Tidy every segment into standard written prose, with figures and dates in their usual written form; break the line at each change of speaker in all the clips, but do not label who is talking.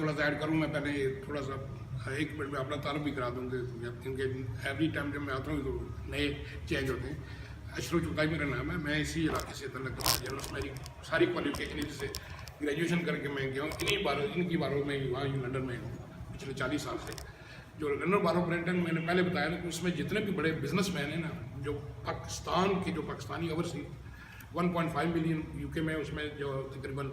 थोड़ा सा ऐड करूँ, मैं पहले थोड़ा सा 1 मिनट में अपना तारुफ भी करा दूँ क्योंकि एवरी टाइम जब मैं आता हूँ तो नए चेंज होते हैं। अशरफ चुगताई मेरा नाम है, मैं इसी इलाके से तल्लक रखता हूँ। मेरी सारी क्वालिफिकेशन जैसे ग्रेजुएशन करके मैं गया हूँ इनकी बारों में वहाँ लंदन में हूँ पिछले 40 साल से। जो लंदन बार ऑफ ब्रेंटन मैंने पहले बताया ना कि उसमें जितने भी बड़े बिजनेसमैन हैं ना, जो पाकिस्तान के जो पाकिस्तानी ओवरसीज 1.5 मिलियन यूके में, उसमें जो तकरीबन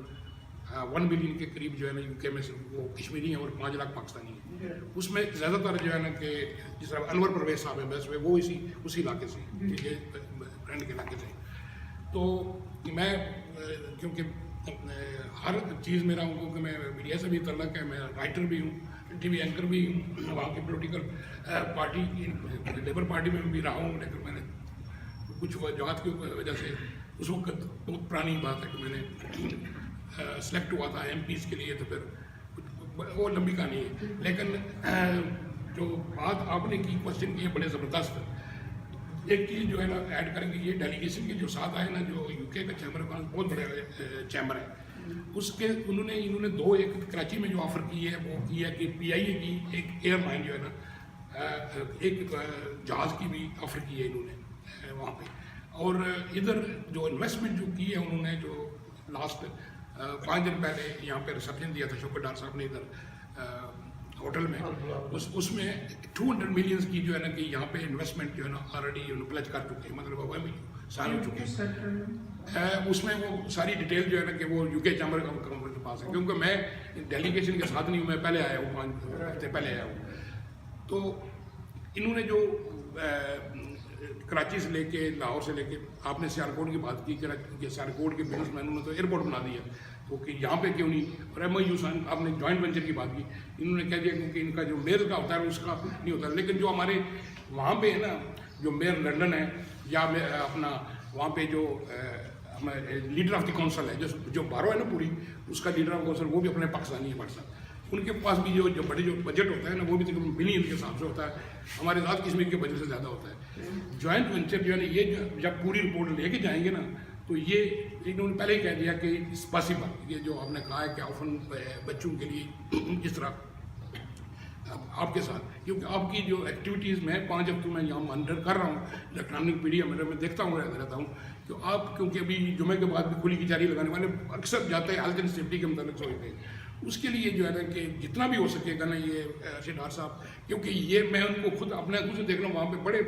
1 मिलियन के करीब जो है ना यूके में वो कश्मीरी हैं और 5 लाख पाकिस्तानी हैं। उसमें ज़्यादातर जो है ना कि जिस तरह अनवर परवेज साहब हैं बस वो उसी इलाके से, ब्रांड के इलाके से। तो मैं क्योंकि हर चीज़ मेरा उनको कि मैं मीडिया से भी तल्लक है, मैं राइटर भी हूँ, टीवी एंकर भी हूँ, वहाँ की पॉलिटिकल पार्टी लेबर पार्टी में भी रहा हूँ। लेकिन मैंने कुछ वजूहत की वजह से उस वक्त बहुत पुरानी बात है कि मैंने सेलेक्ट हुआ था एमपीज़ के लिए, तो फिर वो लंबी कहानी है। लेकिन जो बात आपने की क्वेश्चन की है बड़े ज़बरदस्त। एक चीज़ जो है ना ऐड करेंगे, ये डेलीगेशन के जो साथ आए ना, जो यूके का चैम्बर ऑफ बहुत बड़े चैम्बर है, उसके इन्होंने 2 एक कराची में जो ऑफ़र की है वो की है कि PIA की एक एयरलाइन जो है ना, एक जहाज़ की भी ऑफ़र की है इन्होंने वहाँ पे। और इधर जो इन्वेस्टमेंट जो की है उन्होंने, जो लास्ट 5 दिन पहले यहाँ पे रिसेप्शन दिया था शौकत डार साहब ने इधर होटल में, उसमें 200 मिलियन की जो है ना कि यहाँ पे इन्वेस्टमेंट जो है ना ऑलरेडी प्लेज कर चुके हैं, मतलब वो साइन हो चुके हैं। उसमें वो सारी डिटेल जो है ना कि वो यूके चैम्बर के पास है, क्योंकि मैं डेलीगेशन के साथ नहीं हूँ, मैं पहले आया हूँ, 5 हफ्ते पहले आया हूँ। तो इन्होंने जो कराची से लेके लाहौर से लेके, आपने सियालकोट की बात की कि सियालकोट के बिजनेसमैनों ने तो एयरपोर्ट बना दिया, तो कि यहाँ पे क्यों नहीं। और MOU साइन, आपने जॉइंट वेंचर की बात की, इन्होंने कह दिया क्योंकि इनका जो मेयर का होता है उसका नहीं होता। लेकिन जो हमारे वहाँ पे है ना, जो मेयर लंदन है या अपना वहाँ पे जो लीडर ऑफ द काउंसिल है, जो बारो है ना पूरी, उसका लीडर ऑफ काउंसिल वो भी अपने पाकिस्तानी है पाकिस्तान। उनके पास भी जो बड़े जो बजट होता है ना, वो भी तकरीबन बिलियन के हिसाब से होता है, हमारे ज़ात कश्मीर के बजट से ज़्यादा होता है। जॉइंट वेंचर जो है ना, ये जब पूरी रिपोर्ट लेके जाएंगे ना, तो ये इन्होंने पहले ही कह दिया कि इट्स पॉसिबल। ये जो आपने कहा है कि ऑफन बच्चों के लिए इस तरह आपके साथ, क्योंकि आपकी जो एक्टिविटीज़ में 5 हफ्तों में यहाँ मॉनिटर कर रहा हूँ, इलेक्ट्रॉनिक मीडिया में देखता हूँ रहता हूँ, तो आप क्योंकि अभी जुमे के बाद भी खुली की जारी लगाने वाले अक्सर जाते हैं हेल्थ एंड सेफ्टी के मतलब सोचते हैं। उसके लिए जो है ना कि जितना भी हो सकेगा ना, ये शेडार साहब, क्योंकि ये मैं उनको खुद अपने खुद से देख रहा हूँ, वहाँ पे बड़े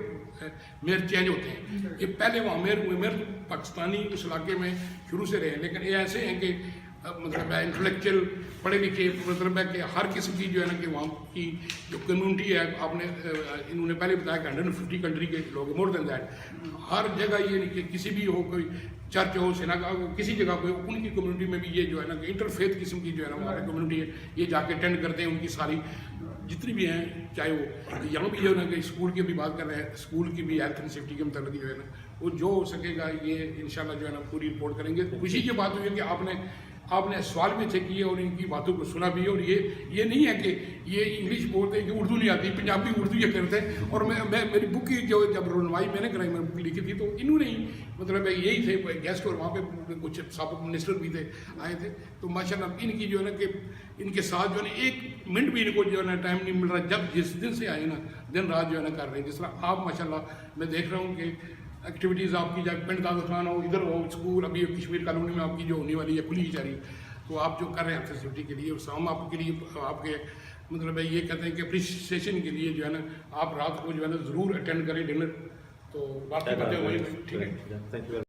मेयर चेंज होते हैं। ये पहले वहाँ मेयर पाकिस्तानी उस इलाके में शुरू से रहे, लेकिन ये ऐसे हैं कि मतलब इंटेलेक्चुअल पढ़े लिखे, मतलब है कि हर किस्म की जो है ना कि वहाँ की जो कम्युनिटी है, आपने इन्होंने पहले बताया कि 150 कंट्री के लोग, मोर देन दैट, हर जगह ये नहीं कि किसी भी हो, कोई चर्च हो, सिनागोग हो, किसी जगह कोई उनकी कम्युनिटी में भी ये जो है ना कि इंटरफेथ किस्म की जो है ना हमारी कम्युनिटी है, ये जाके अटेंड करते हैं। उनकी सारी जितनी भी हैं, चाहे वो यहाँ भी जो है ना कि स्कूल की भी बात कर रहे हैं, स्कूल की भी हेल्थ एंड सेफ्टी के मतलब जो है ना, वो जो हो सकेगा ये इंशाल्लाह जो है ना पूरी रिपोर्ट करेंगे। खुशी की बात हुई है कि आपने सवाल भी अच्छे किए और इनकी बातों को सुना भी। और ये नहीं है कि ये इंग्लिश बोलते हैं कि उर्दू नहीं आती, पंजाबी उर्दू ये करते हैं। और मैं मेरी बुक की जो जब रोनवाई मैंने कराई, मैंने बुक लिखी थी, तो इन्होंने ही मतलब यही थे गेस्ट, और वहाँ पे कुछ साबिक मिनिस्टर भी थे आए थे। तो माशाल्लाह इनकी जो है ना कि इनके साथ जो है ना 1 मिनट भी इनको जो है ना टाइम नहीं मिल रहा, जब जिस दिन से आए ना दिन रात जो है ना कर रहे हैं। जिस तरह आप माशाल्लाह मैं देख रहा हूँ कि एक्टिविटीज़ आपकी, जब पिंड दागस्तान हो, इधर हो, स्कूल अभी कश्मीर कॉलोनी में आपकी जो होने वाली है खुली जा रही है, तो आप जो कर रहे हैं सेफ्टी के लिए, हम आपके लिए आपके मतलब ये कहते हैं कि अप्रिसिएशन के लिए जो है ना आप रात को जो है ना ज़रूर अटेंड करें डिनर। तो बाकी बातें वही ठीक है।